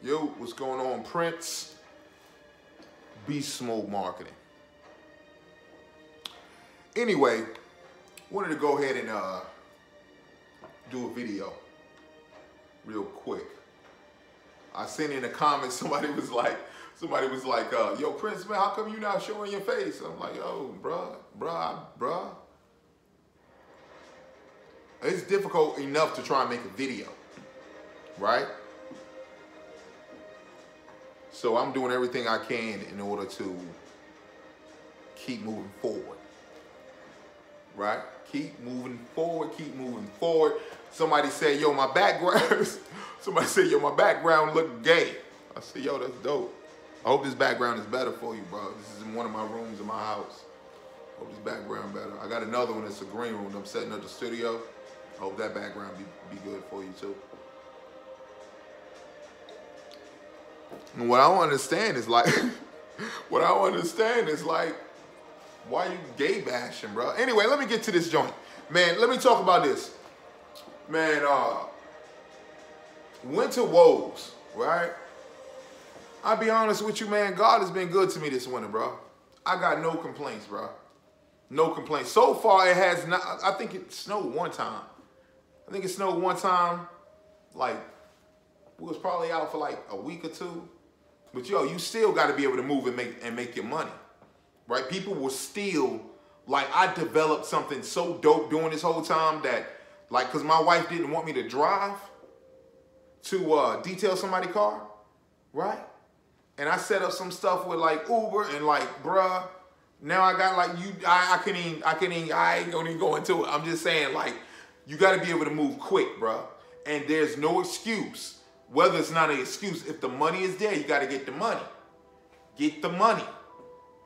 Yo, what's going on, Prince? Beast Mode Marketing. Anyway, wanted to go ahead and do a video real quick. I seen in the comments somebody was like, yo, Prince, man, how come you not showing your face? I'm like, yo, bruh. It's difficult enough to try and make a video, right? So I'm doing everything I can in order to keep moving forward, right? Keep moving forward. Somebody said, yo, my background, my background look gay. I said, yo, that's dope. I hope this background is better for you, bro. This is in one of my rooms in my house. I hope this background better. I got another one that's a green room. I'm setting up the studio. I hope that background be good for you too. And what I don't understand is like, why you gay bashing, bro? Anyway, let me get to this joint. Man, let me talk about this. Man, winter woes, right? I'll be honest with you, man. God has been good to me this winter, bro. I got no complaints, bro. No complaints. So far, it has not. I think it snowed one time. Like, we was probably out for like a week or two. But yo, you still got to be able to move and make your money, right? People were still, like, I developed something so dope during this whole time that, like, because my wife didn't want me to drive to detail somebody's car, right? And I set up some stuff with like Uber and like, bruh, now I got like I ain't gonna even go into it. I'm just saying, like, you got to be able to move quick, bruh. And there's no excuse. Whether it's not an excuse, if the money is there, you got to get the money. Get the money,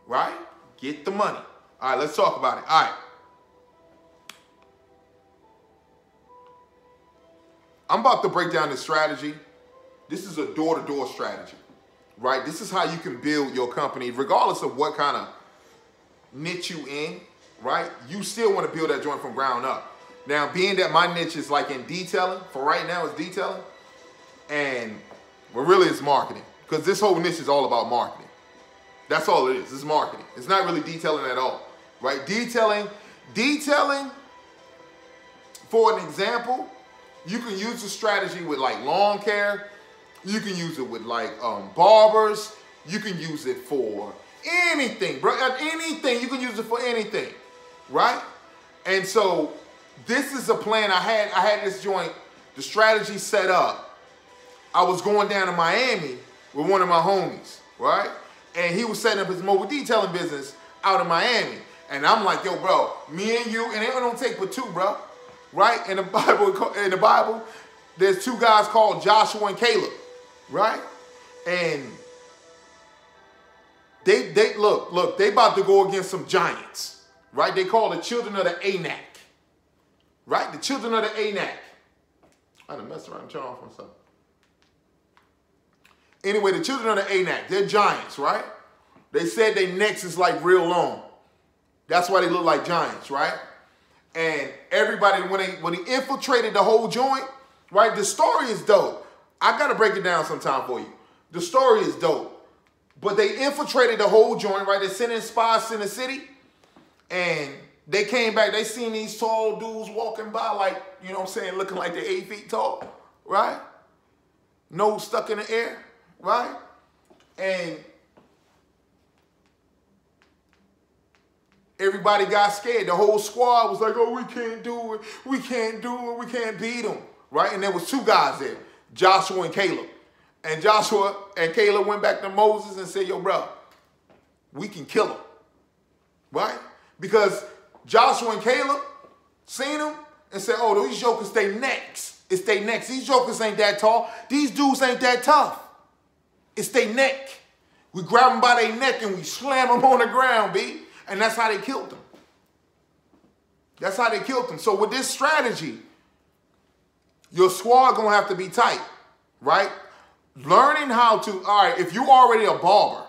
right? Get the money. All right, let's talk about it. All right. I'm about to break down this strategy. This is a door-to-door strategy, right? This is how you can build your company, regardless of what kind of niche you in, right? You still want to build that joint from ground up. Now, being that my niche is like in detailing, for right now it's detailing, and well, really it's marketing, because this whole niche is all about marketing. That's all it is. It's marketing. It's not really detailing at all, right? Detailing, for an example, you can use the strategy with like lawn care. You can use it with like barbers. You can use it for anything, bro. Anything. You can use it for anything, right? And so this is a plan. I had this joint, the strategy set up. I was going down to Miami with one of my homies, right? And he was setting up his mobile detailing business out of Miami. And I'm like, yo, bro, me and you, and it don't take but two, bro, right? In the Bible, there's two guys called Joshua and Caleb, right? And they look, they about to go against some giants, right? They call the children of the Anak, right? The children of the Anak. I done messed around and turned off myself. Anyway, the children of the Anak, they're giants, right? They said their necks is like real long. That's why they look like giants, right? And everybody, when he infiltrated the whole joint, right? The story is dope. I gotta break it down sometime for you. The story is dope. But they infiltrated the whole joint, right? They sent in spies in the city, and they came back. They seen these tall dudes walking by, like, you know what I'm saying, looking like they're 8 feet tall, right? Nose stuck in the air, right? And everybody got scared. The whole squad was like, oh, we can't do it. We can't beat them, right? And there was two guys there, Joshua and Caleb. And Joshua and Caleb went back to Moses and said, yo, bro, we can kill him, right? Because Joshua and Caleb seen him and said, oh, these jokers, they necks. It's they necks. These jokers ain't that tall. These dudes ain't that tough. It's they neck. We grab them by their neck and we slam them on the ground, B. And that's how they killed them. That's how they killed them. So with this strategy, your squad gonna have to be tight, right? Learning how to, all right, if you already a barber,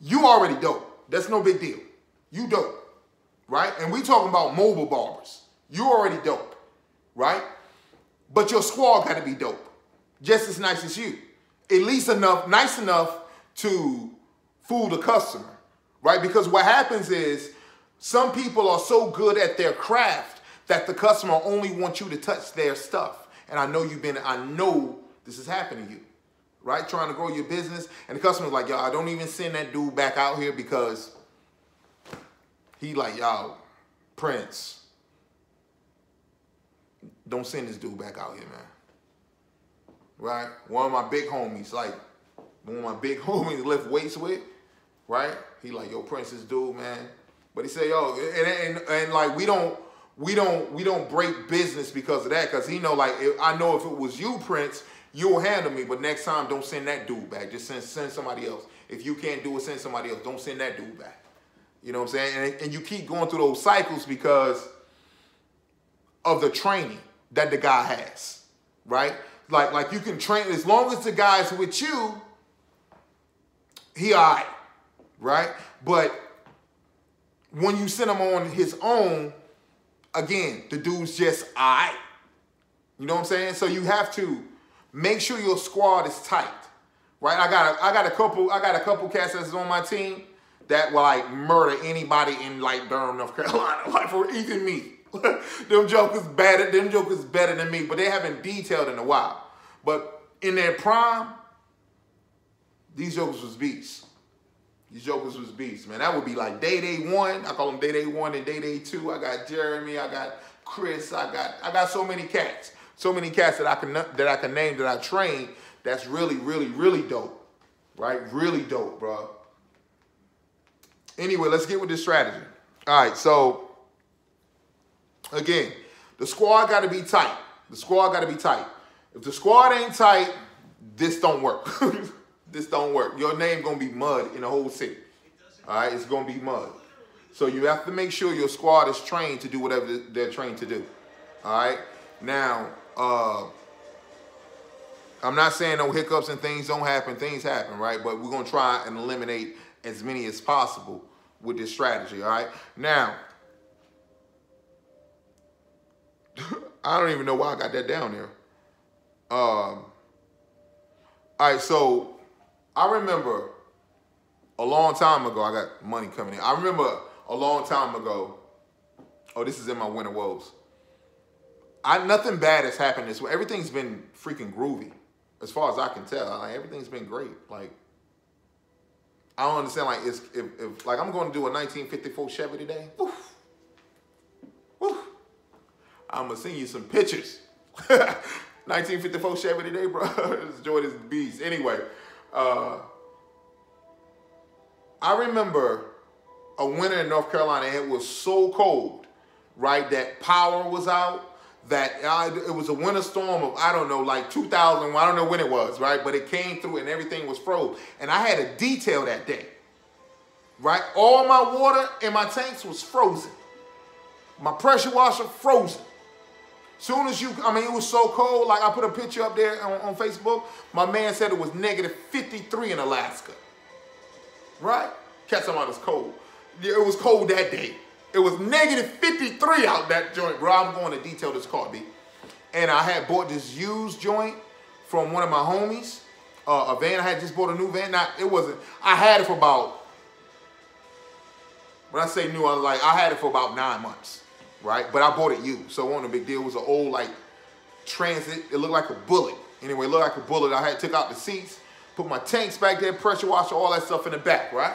you already dope. That's no big deal. You dope, right? And we talking about mobile barbers. You already dope, right? But your squad got to be dope, just as nice as you. at least enough, nice enough to fool the customer, right? Because what happens is some people are so good at their craft that the customer only wants you to touch their stuff. And I know this is happening to you, right? Trying to grow your business, and the customer's like, yo, I don't even send that dude back out here because he like, yo, Prince, don't send this dude back out here, man. Right? One of my big homies lift weights with, right? He like, yo, Prince, this dude, man. But he said, yo, and like we don't break business because of that, because he know, like, I know if it was you, Prince, you'll handle me, but next time don't send that dude back. Just send somebody else. If you can't do it, send somebody else. Don't send that dude back. You know what I'm saying? And you keep going through those cycles because of the training that the guy has, right? Like you can train, as long as the guy's with you, he all right? But when you send him on his own, again, the dude's just all right. You know what I'm saying? So you have to make sure your squad is tight, right? I got a couple cats that's on my team that will like murder anybody in like Durham, North Carolina, like for even me. Them jokers better than me, but they haven't detailed in a while. But in their prime, these jokers was beasts. These jokers was beasts, man. That would be like day 1. I call them day 1 and day 2. I got Jeremy, I got Chris, I got so many cats. So many cats that I can name, that I train, that's really, really, really dope. Right? Really dope, bro. Anyway, let's get with this strategy. All right, so again, the squad got to be tight. The squad got to be tight. If the squad ain't tight, this don't work. This don't work. Your name going to be mud in the whole city. All right, it's going to be mud. So you have to make sure your squad is trained to do whatever they're trained to do. All right? Now, I'm not saying no hiccups and things don't happen. Things happen, right? But we're going to try and eliminate as many as possible with this strategy, all right? Now, I don't even know why I got that down there. All right, so I remember a long time ago, I got money coming in. I remember a long time ago, oh, this is in my winter woes. Nothing bad has happened this way. Everything's been freaking groovy, as far as I can tell. Like, everything's been great. Like, I don't understand, like, if like I'm going to do a 1954 Chevy today, woof, woof, I'm going to send you some pictures. 1954 Chevy today, bro. Enjoy this beast. Anyway, I remember a winter in North Carolina. It was so cold, right, that power was out. That it was a winter storm of, I don't know, like 2000, I don't know when it was, right? But it came through and everything was froze. And I had a detail that day, right? All my water in my tanks was frozen. My pressure washer frozen. Soon as it was so cold, like I put a picture up there on Facebook. My man said it was negative 53 in Alaska, right? Catch somebody was cold. It was cold that day. It was negative 53 out that joint, bro. I'm going to detail this car, B. And I had bought this used joint from one of my homies. A van. I had just bought a new van. Now, it wasn't, I had it for about, when I say new, I had it for about 9 months, right? But I bought it used, so it wasn't a big deal. It was an old, like, Transit. It looked like a Bullet. Anyway, it looked like a Bullet. I had took out the seats, put my tanks back there, pressure washer, all that stuff in the back, right?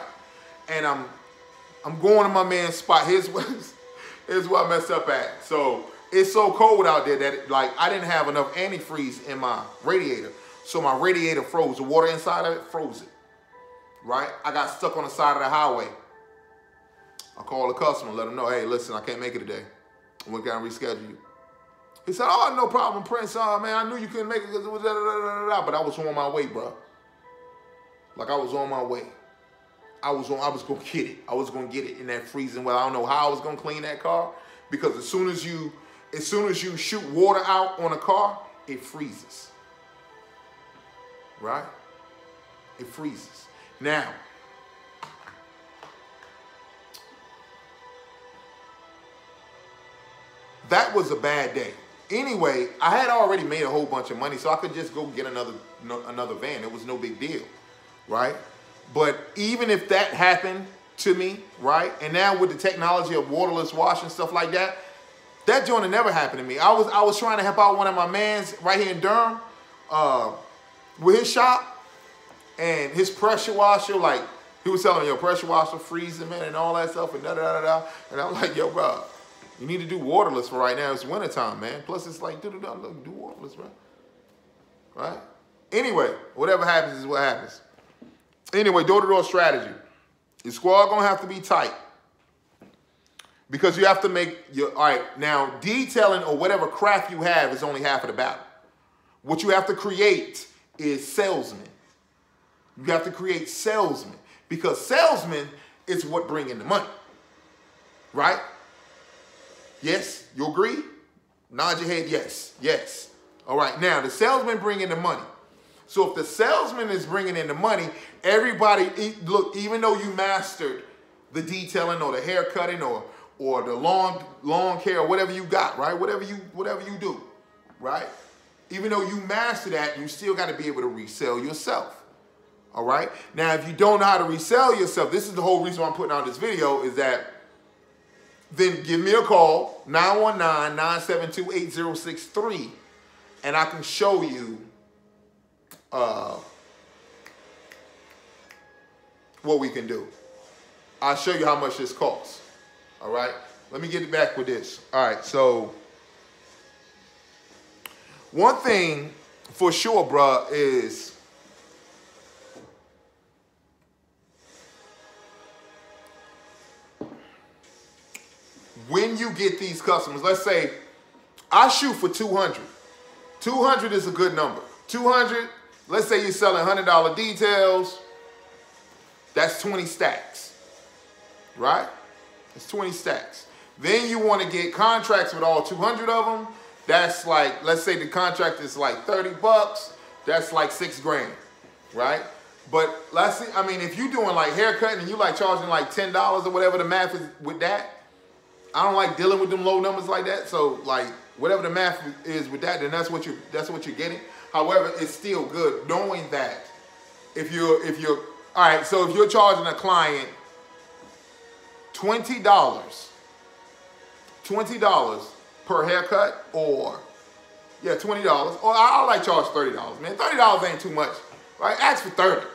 And I'm going to my man's spot. Here's where I messed up at. So it's so cold out there that I didn't have enough antifreeze in my radiator. So my radiator froze. The water inside of it froze it. Right? I got stuck on the side of the highway. I called the customer, let him know, hey, listen, I can't make it today. We got to reschedule you. He said, oh, no problem, Prince. Man, I knew you couldn't make it because it was da-da-da-da-da. But I was on my way, bro. Like, I was on my way. I was gonna get it. I was gonna get it in that freezing weather. I don't know how I was gonna clean that car, because as soon as you shoot water out on a car, it freezes. Right? It freezes. Now, that was a bad day. Anyway, I had already made a whole bunch of money, so I could just go get another van. It was no big deal, right? But even if that happened to me, right? And now with the technology of waterless wash and stuff like that, that joint never happened to me. I was trying to help out one of my mans right here in Durham with his shop, and his pressure washer, like, he was telling me, your pressure washer freezing, man, and all that stuff, and da-da-da-da. And I was like, yo, bro, you need to do waterless for right now. It's wintertime, man. Plus, it's like, do waterless, bro. Right? Anyway, whatever happens is what happens. Anyway, door-to-door strategy. Your squad gonna have to be tight. Because you have to make your, all right, now detailing or whatever craft you have is only half of the battle. What you have to create is salesmen. You have to create salesmen. Because salesmen is what bring in the money. Right? Yes? You agree? Nod your head, yes. Yes. All right, now the salesman bring in the money. So if the salesman is bringing in the money, everybody, look, even though you mastered the detailing or the hair cutting or the lawn care or whatever you got, right? Whatever you do, right? Even though you master that, you still got to be able to resell yourself. All right? Now, if you don't know how to resell yourself, this is the whole reason why I'm putting out this video, is that then give me a call, 919-972-8063, and I can show you what we can do. I'll show you how much this costs. All right? Let me get it back with this. All right, so one thing for sure, bruh, is when you get these customers, let's say I shoot for 200. 200 is a good number. 200, let's say you're selling $100 details, that's 20 stacks, right? It's 20 stacks. Then you want to get contracts with all 200 of them. That's like, let's say the contract is like 30 bucks. That's like $6 grand, right? But let's see, I mean, if you're doing like haircutting and you like charging like $10 or whatever the math is with that, I don't like dealing with them low numbers like that. So like whatever the math is with that, then that's what you're getting. However, it's still good knowing that if you're all right, so if you're charging a client $20 per haircut, or yeah, $20, or I like charge $30, man. $30 ain't too much, right? Ask for 30,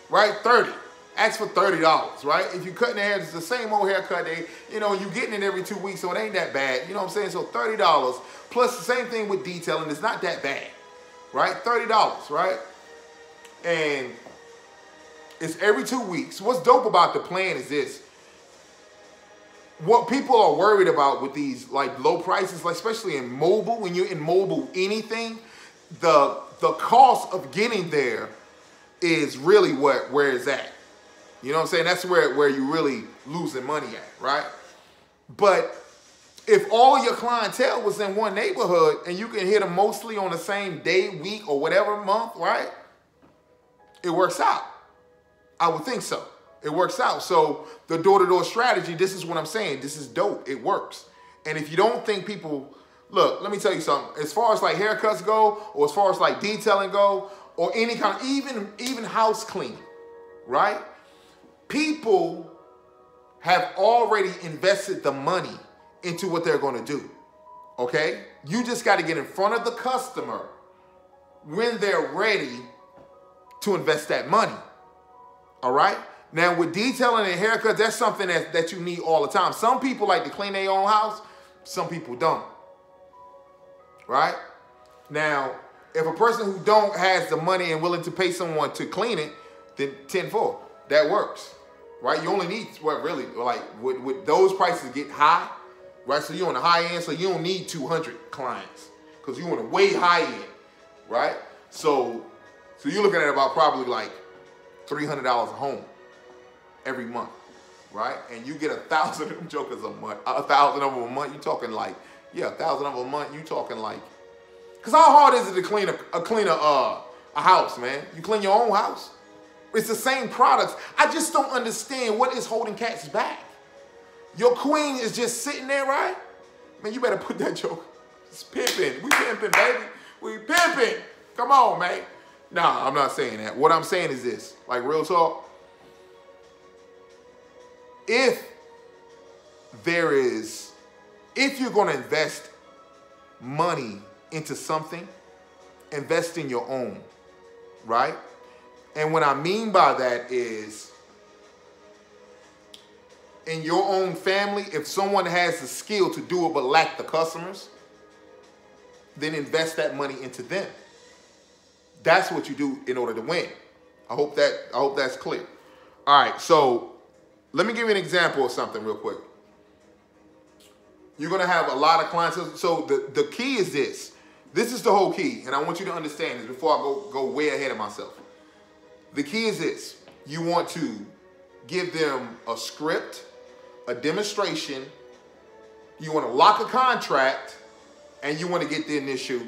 right? 30. Ask for $30, right? If you're cutting the hair, it's the same old haircut. You know, you're getting it every 2 weeks, so it ain't that bad. You know what I'm saying? So $30 plus the same thing with detailing. It's not that bad, right? $30, right? And it's every 2 weeks. What's dope about the plan is this. What people are worried about with these like low prices, like especially in mobile, when you're in mobile anything, the cost of getting there is really where it's at. You know what I'm saying? That's where you're really losing money at, right? But if all your clientele was in one neighborhood and you can hit them mostly on the same day, week, or whatever month, right? It works out. I would think so. It works out. So the door-to-door strategy, this is what I'm saying. This is dope. It works. And if you don't think people, look, let me tell you something. As far as like haircuts go, or as far as like detailing go, or any kind of, even house cleaning, right? People have already invested the money into what they're going to do, okay? You just got to get in front of the customer when they're ready to invest that money, all right? Now, with detailing and haircuts, that's something that you need all the time. Some people like to clean their own house. Some people don't, right? Now, if a person who don't has the money and willing to pay someone to clean it, then 10-4, that works, right? You only need, well, really, like, with those prices get high, right? So you're on the high end, so you don't need 200 clients because you're on the way high end, right? So you're looking at about probably like $300 a home every month, right? And you get 1,000 of them jokers a month, 1,000 of them a month. You talking like, yeah, 1,000 of them a month. You talking like, cause how hard is it to clean a house, man? You clean your own house. It's the same products. I just don't understand what is holding cats back. Your queen is just sitting there, right? Man, you better put that joke. It's pimping. We pimping, baby. We pimping. Come on, man. Nah, I'm not saying that. What I'm saying is this, like real talk. If you're going to invest money into something, invest in your own, right? And what I mean by that is, in your own family, if someone has the skill to do it but lack the customers, then invest that money into them. That's what you do in order to win. I hope that's clear. All right, so let me give you an example of something real quick. You're gonna have a lot of clients. So the key is this. This is the whole key, and I want you to understand this before I go way ahead of myself. The key is this. You want to give them a script, a demonstration. You want to lock a contract, and you want to get the initial,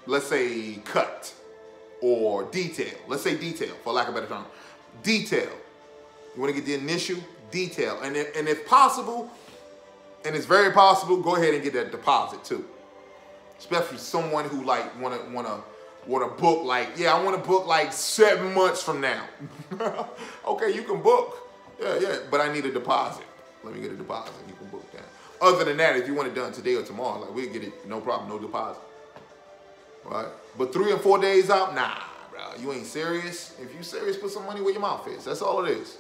let's say, cut or detail. Let's say detail, for lack of a better term. Detail. You want to get the initial detail, and if possible, and it's very possible, go ahead and get that deposit too. Especially someone who like wanna book, like, yeah, I want to book like 7 months from now. Okay, you can book. Yeah, but I need a deposit. Let me get a deposit. You can book that. Other than that, if you want it done today or tomorrow, like, we'll get it, no problem, no deposit. Right? But 3 or 4 days out, nah, bro, you ain't serious. If you serious, put some money where your mouth is. That's all it is.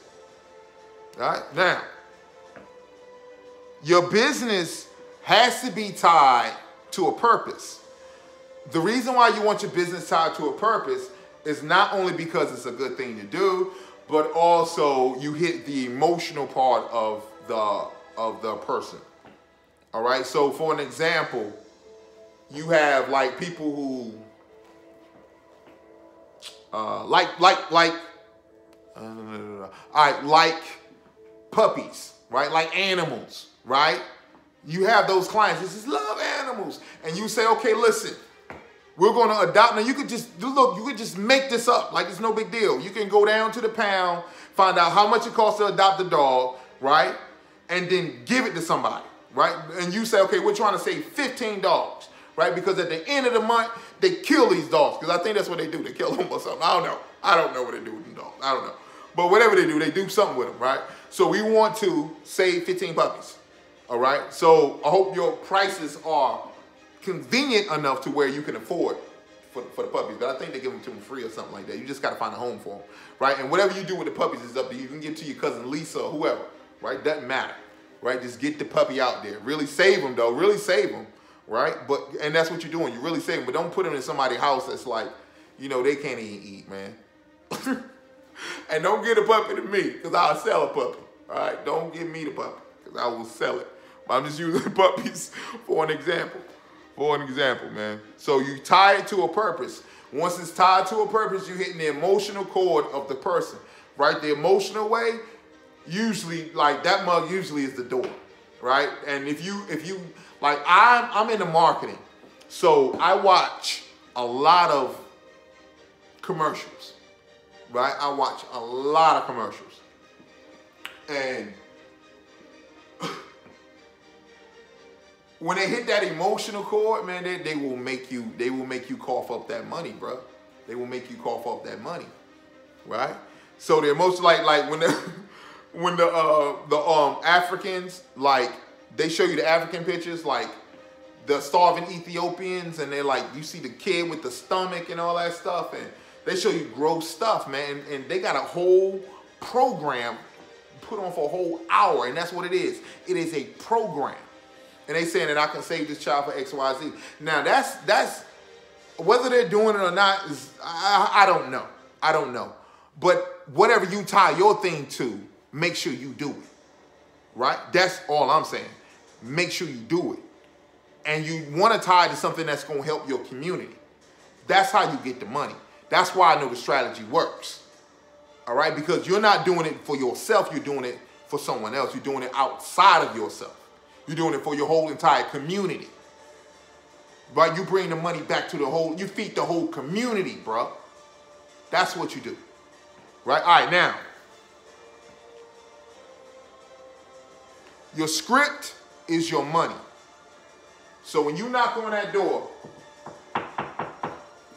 All right? Now, your business has to be tied to a purpose. The reason why you want your business tied to a purpose is not only because it's a good thing to do, but also you hit the emotional part of the person. All right. So for an example, you have like people who like puppies, right? Like animals, right? You have those clients that just love animals, and you say, okay, listen, we're going to adopt. Now you could just look, you could just make this up like it's no big deal. You can go down to the pound, find out how much it costs to adopt a dog, right? And then give it to somebody, right? And you say, okay, we're trying to save 15 dogs, right? Because at the end of the month, they kill these dogs. Because I think that's what they do. They kill them or something. I don't know. I don't know what they do with the dogs. I don't know. But whatever they do something with them, right? So we want to save 15 puppies, all right? So I hope your prices are convenient enough to where you can afford for the puppies. But I think they give them to them free or something like that. You just got to find a home for them, right? And whatever you do with the puppies is up to you. You can give it to your cousin Lisa or whoever, right? Doesn't matter, right? Just get the puppy out there. Really save them, though. Really save them, right? And that's what you're doing. You really save them. But don't put them in somebody's house that's like, you know, they can't even eat, man. And don't get a puppy to me, because I'll sell a puppy, all right? Don't give me the puppy, because I will sell it. But I'm just using puppies for an example. For an example, man. So you tie it to a purpose. Once it's tied to a purpose, you're hitting the emotional cord of the person, right? The emotional way, usually, like that mug usually is the door, right? And if you like, I'm into marketing, so I watch a lot of commercials, right? I watch a lot of commercials, and when they hit that emotional chord, man, they will make you cough up that money, bro. They will make you cough up that money, right? So the emotion, like when the Africans, like, they show you the African pictures, like the starving Ethiopians, and they're like, you see the kid with the stomach and all that stuff, and they show you gross stuff, man, and they got a whole program put on for a whole hour, and that's what it is. It is a program. And they saying that I can save this child for X, Y, Z. Now that's whether they're doing it or not is I don't know. I don't know. But whatever you tie your thing to, make sure you do it. Right? That's all I'm saying. Make sure you do it. And you want to tie it to something that's going to help your community. That's how you get the money. That's why I know the strategy works. All right? Because you're not doing it for yourself. You're doing it for someone else. You're doing it outside of yourself. You're doing it for your whole entire community. Right? You bring the money back to you feed the whole community, bro. That's what you do. Right? All right, now. Your script is your money. So when you knock on that door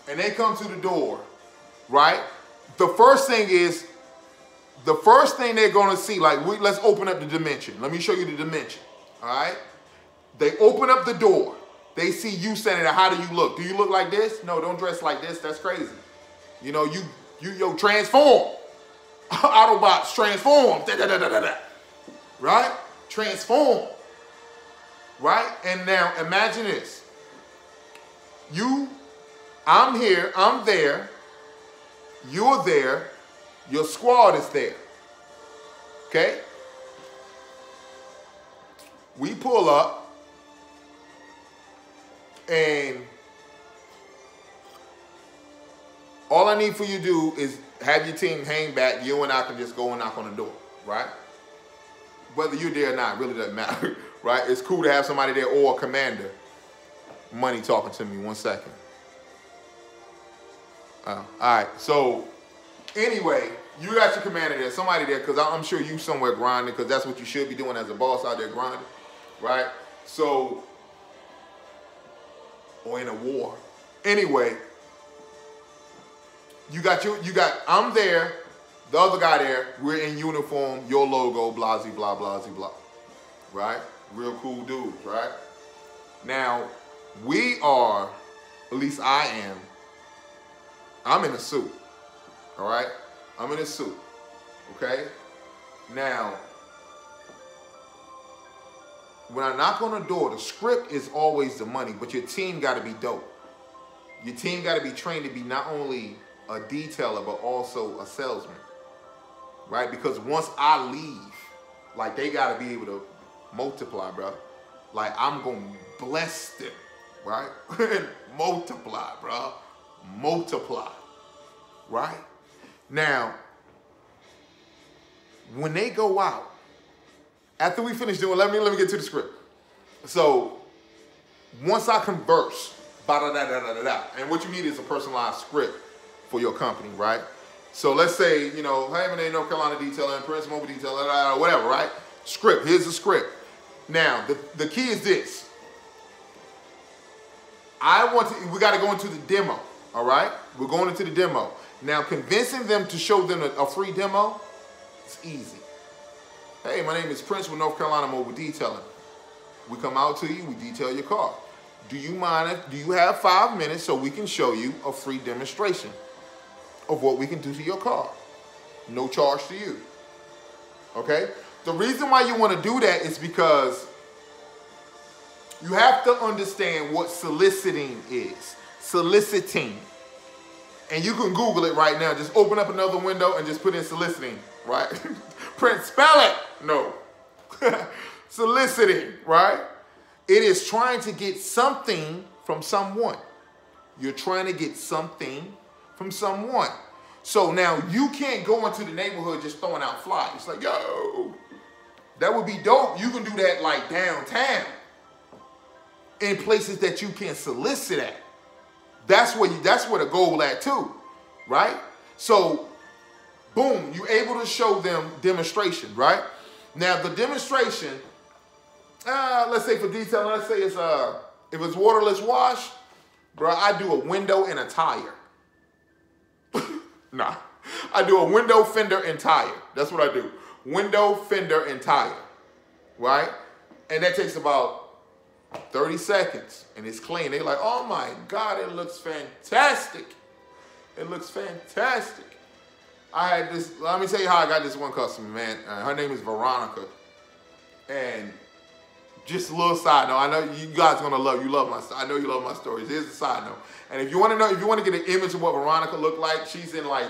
and they come to the door, right? The first thing they're gonna see, like, let's open up the dimension. Let me show you the dimension, all right? They open up the door. They see you standing there. How do you look? Do you look like this? No, don't dress like this. That's crazy. You know, yo, transform. Autobots, transform. Da, da, da, da, da, da. Right? Transform. Right? And now imagine this. I'm here, I'm there, you're there, your squad is there. Okay? We pull up and all I need for you to do is have your team hang back. You and I can just go and knock on the door, right? Whether you're there or not really doesn't matter, right? It's cool to have somebody there or a commander. Money talking to me, 1 second. All right, so anyway, you got your commander there, somebody there, because I'm sure you somewhere grinding, because that's what you should be doing as a boss, out there grinding, right? So, or in a war. Anyway, I'm there, the other guy there, we're in uniform, your logo, blah, blah, blah, blah, right? Real cool dudes, right? Now, we are, at least I am, I'm in a suit, all right? I'm in a suit, okay? Now, when I knock on the door, the script is always the money, but your team gotta be dope. Your team gotta be trained to be not only a detailer, but also a salesman, right? Because once I leave, like, they gotta be able to multiply, bro. Like, I'm gonna bless them, right? Multiply, bro. Multiply, right? Now, when they go out, after we finish doing, let me get to the script. So, once I converse, ba-da-da-da-da-da-da, and what you need is a personalized script for your company, right? So let's say, you know, hey, my name North Carolina Detailing, Prince Mobile Detailing, whatever, right? Script, here's the script. Now, the key is this. We gotta go into the demo, all right? We're going into the demo. Now, convincing them to show them a free demo, it's easy. Hey, my name is Prince with North Carolina Mobile Detailing. We come out to you, we detail your car. Do you have 5 minutes so we can show you a free demonstration of what we can do to your car? No charge to you, okay? The reason why you want to do that is because you have to understand what soliciting is. Soliciting. And you can Google it right now. Just open up another window and just put in soliciting, right? Print, spell it. No. Soliciting, right? It is trying to get something from someone. You're trying to get something from someone. So now you can't go into the neighborhood just throwing out flyers. It's like, yo, that would be dope. You can do that like downtown in places that you can solicit at. That's where the goal at too, right? So, boom, you're able to show them demonstration, right? Now the demonstration, let's say for detailing, let's say it's if it's waterless wash, bro, I do a window and a tire. Nah, I do a window, fender, and tire. That's what I do. Window, fender, and tire, right? And that takes about 30 seconds, and it's clean. They're like, oh my God, it looks fantastic. It looks fantastic. I had this, let me tell you how I got this one customer, man. Her name is Veronica. And just a little side note, I know you guys are gonna I know you love my stories. Here's the side note. And if you wanna know, if you wanna get an image of what Veronica looked like, she's in like,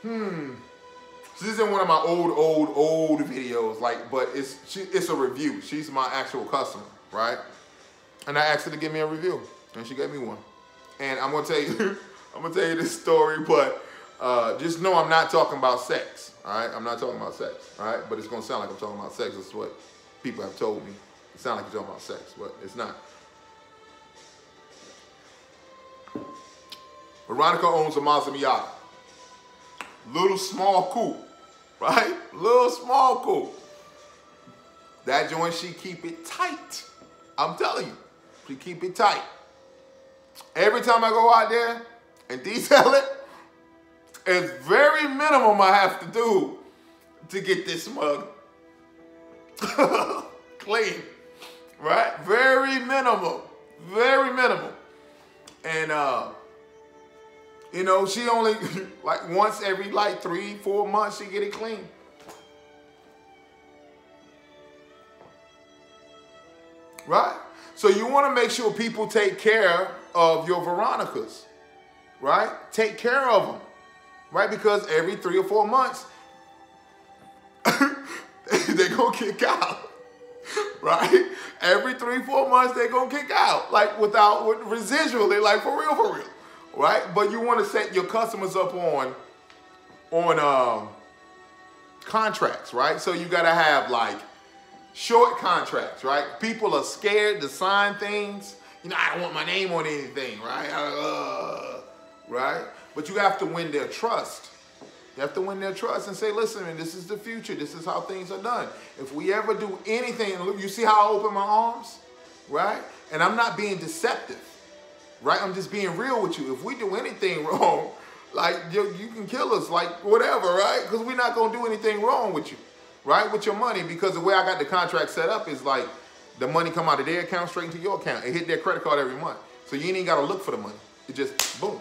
she's in one of my old videos, like, but it's a review. She's my actual customer, right? And I asked her to give me a review, and she gave me one. And I'm gonna tell you, this story, but just know I'm not talking about sex, all right? I'm not talking about sex, all right? But it's gonna sound like I'm talking about sex. That's what people have told me. It sounds like you're talking about sex, but it's not. Veronica owns a Mazda Miata. Little small coupe, right? Little small coupe. That joint, she keep it tight. I'm telling you, you keep it tight. Every time I go out there and detail it, it's very minimum I have to do to get this mug clean, right? Very minimal, very minimal. And, you know, she only, like once every like 3-4 months, she get it clean. Right? So you want to make sure people take care of your Veronicas, right? Take care of them, right? Because every 3 or 4 months, they gonna kick out, right? Every 3-4 months, they gonna kick out, like with residually, like for real, right? But you want to set your customers up on contracts, right? So you gotta have like short contracts, right? People are scared to sign things. You know, I don't want my name on anything, right? Right? But you have to win their trust. You have to win their trust and say, listen, man, this is the future. This is how things are done. If we ever do anything, you see how I open my arms, right? And I'm not being deceptive, right? I'm just being real with you. If we do anything wrong, like you can kill us, like whatever, right? Because we're not going to do anything wrong with you. Right, with your money, because the way I got the contract set up is like the money come out of their account straight into your account. It hit their credit card every month. So you ain't even got to look for the money. It just, boom.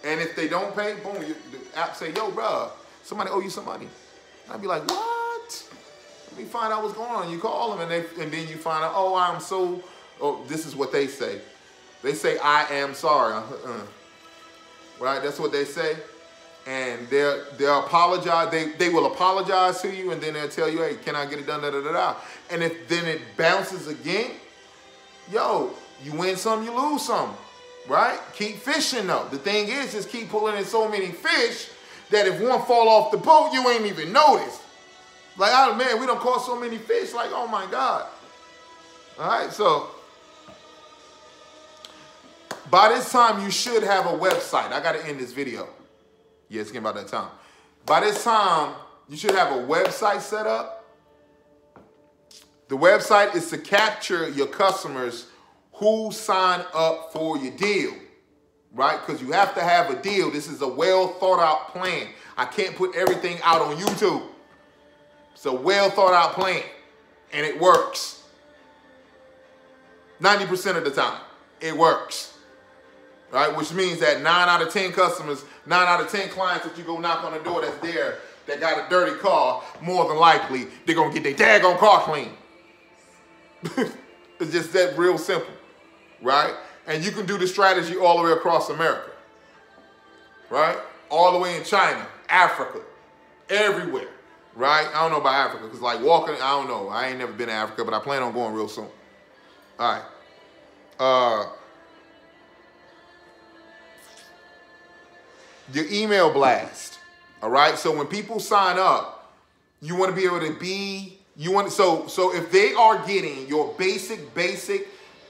And if they don't pay, boom, the app say, yo, bro, somebody owe you some money. And I'd be like, what? Let me find out what's going on. You call them and then you find out, oh, this is what they say. They say, I am sorry. Right, that's what they say. And they'll apologize. They will apologize to you, and then they'll tell you, hey, can I get it done? And if then it bounces again, yo, you win some, you lose some, right? Keep fishing though. The thing is, just keep pulling in so many fish that if one fall off the boat, you ain't even noticed. Like, oh man, we done caught so many fish. Like, oh my God. All right, so by this time, you should have a website. I got to end this video. Yeah, it's getting about that time. By this time, you should have a website set up. The website is to capture your customers who sign up for your deal, right? Because you have to have a deal. This is a well thought out plan. I can't put everything out on YouTube. It's a well thought out plan, and it works. 90% of the time, it works. Right, which means that 9 out of 10 customers, 9 out of 10 clients that you go knock on the door that's there, that got a dirty car, more than likely, they're going to get their daggone car clean. It's just that real simple, right? And you can do the strategy all the way across America, right? All the way in China, Africa, everywhere, right? I don't know about Africa, because like walking, I don't know. I ain't never been to Africa, but I plan on going real soon. All right. Your email blast, all right? So when people sign up, you want to be able to so if they are getting your basic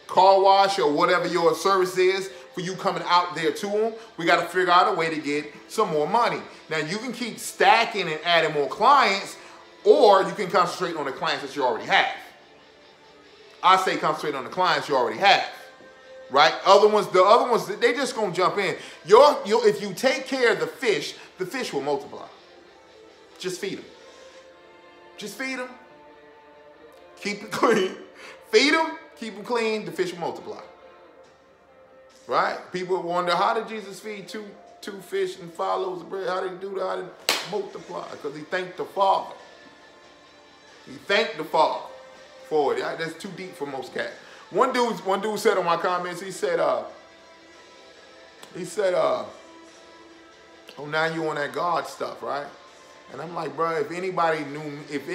car wash or whatever your service is for you coming out there to them, we got to figure out a way to get some more money. Now, you can keep stacking and adding more clients, or you can concentrate on the clients that you already have. I say concentrate on the clients you already have. Right? The other ones, they just gonna jump in. If you take care of the fish will multiply. Just feed them. Just feed them. Keep it clean. Feed them, keep them clean, the fish will multiply. Right? People wonder, how did Jesus feed two fish and 5 loaves of bread? How did he do that? How did he multiply? Because he thanked the Father. He thanked the Father for it. That's too deep for most cats. One dude said on my comments, he said, oh, now you on that God stuff, right? And I'm like, bro, if anybody knew me, if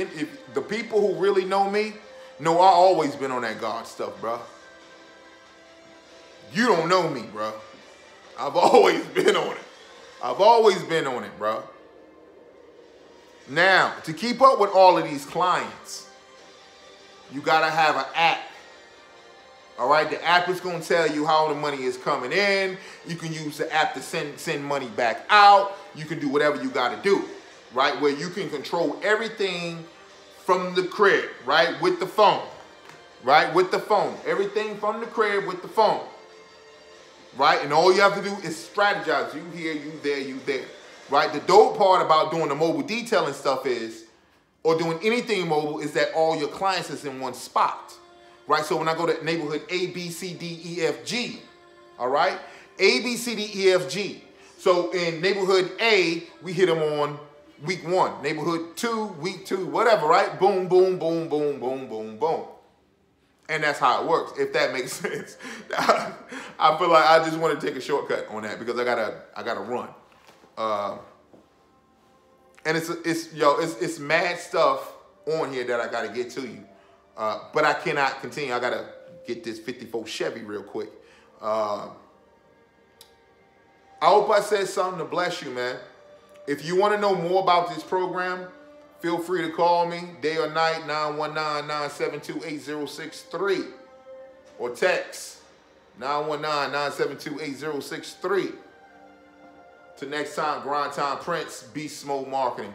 the people who really know me, know I always been on that God stuff, bro. You don't know me, bro. I've always been on it. I've always been on it, bro. Now, to keep up with all of these clients, you gotta have an app. All right, the app is going to tell you how the money is coming in. You can use the app to send money back out. You can do whatever you got to do, right? Where you can control everything from the crib, right, with the phone. right? With the phone. Everything from the crib with the phone, right? And all you have to do is strategize. You here, you there, you there, right? The dope part about doing the mobile detailing stuff is, or doing anything mobile, is that all your clients is in one spot, right? So when I go to neighborhood A, B, C, D, E, F, G, all right? A, B, C, D, E, F, G. So in neighborhood A, we hit them on week 1. Neighborhood 2, week 2, whatever, right? Boom, boom, boom, boom, boom, boom, boom. And that's how it works, if that makes sense. I feel like I just want to take a shortcut on that because I gotta run. And it's mad stuff on here that I gotta get to you. But I cannot continue. I gotta get this 54 Chevy real quick. I hope I said something to bless you, man. If you want to know more about this program, feel free to call me, day or night, 919-972-8063. Or text 919-972-8063. Till next time, Grind Time Prince, Beast Mode Marketing.